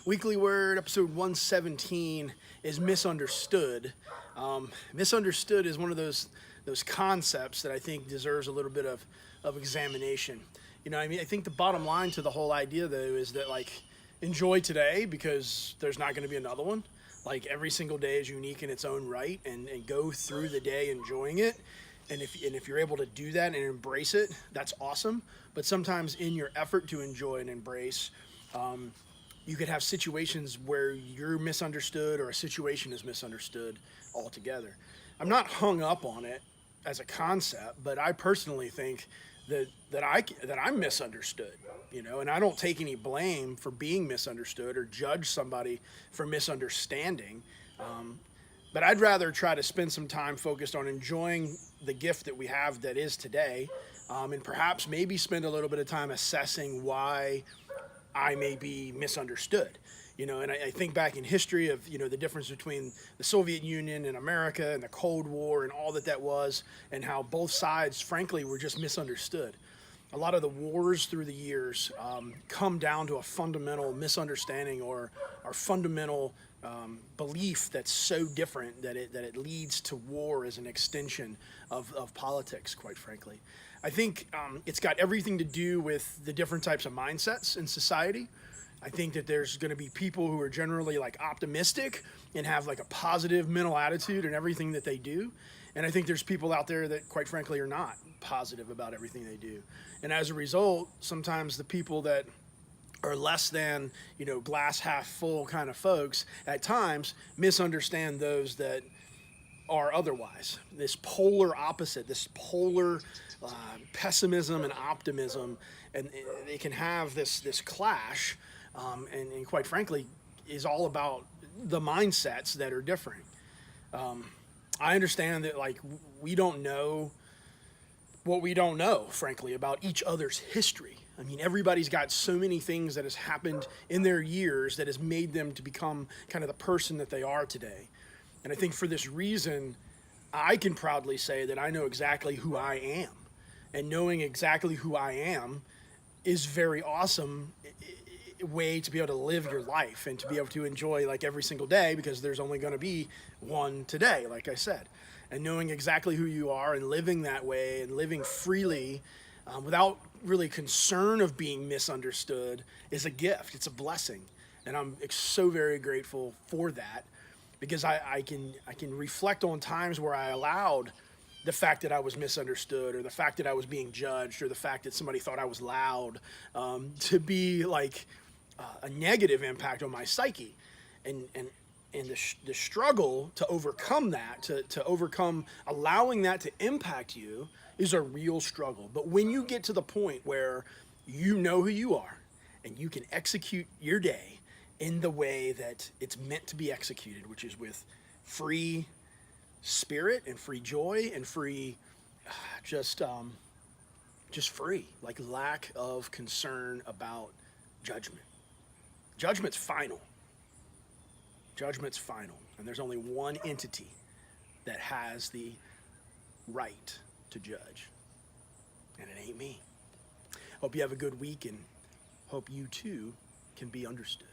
Weekly Word, episode 117 is misunderstood. Misunderstood is one of those concepts that I think deserves a little bit of examination. I think the bottom line to the whole idea, though, is that, enjoy today because there's not going to be another one. Every single day is unique in its own right, and go through the day enjoying it. And if you're able to do that and embrace it, that's awesome. But sometimes in your effort to enjoy and embrace, you could have situations where you're misunderstood or a situation is misunderstood altogether. I'm not hung up on it as a concept, but I personally think that I'm misunderstood, and I don't take any blame for being misunderstood or judge somebody for misunderstanding. But I'd rather try to spend some time focused on enjoying the gift that we have that is today, and perhaps maybe spend a little bit of time assessing why I may be misunderstood. And I think back in history of, the difference between the Soviet Union and America and the Cold War and all that was, and how both sides, frankly, were just misunderstood. A lot of the wars through the years come down to a fundamental misunderstanding or fundamental belief that's so different that it leads to war as an extension of politics, quite frankly. I think it's got everything to do with the different types of mindsets in society. I think that there's going to be people who are generally optimistic and have a positive mental attitude in everything that they do. And I think there's people out there that, quite frankly, are not positive about everything they do. And as a result, sometimes the people that are less than, glass half full kind of folks at times misunderstand those that are otherwise. This polar opposite, this polar pessimism and optimism, and they can have this clash, and quite frankly, is all about the mindsets that are different. I understand that we don't know what we don't know, frankly, about each other's history. I mean, everybody's got so many things that has happened in their years that has made them to become kind of the person that they are today. And I think for this reason, I can proudly say that I know exactly who I am. And knowing exactly who I am is very awesome way to be able to live your life and to be able to enjoy every single day, because there's only going to be one today, like I said. And knowing exactly who you are and living that way and living freely without really concern of being misunderstood is a gift. It's a blessing. And I'm so very grateful for that, because I can reflect on times where I allowed the fact that I was misunderstood, or the fact that I was being judged, or the fact that somebody thought I was loud, to be a negative impact on my psyche. And the struggle to overcome that, to overcome allowing that to impact you, is a real struggle. But when you get to the point where you know who you are and you can execute your day in the way that it's meant to be executed, which is with free spirit and free joy and free, just free, lack of concern about judgment. Judgment's final. Judgment's final. And there's only one entity that has the right to judge. And it ain't me. Hope you have a good week, and hope you too can be understood.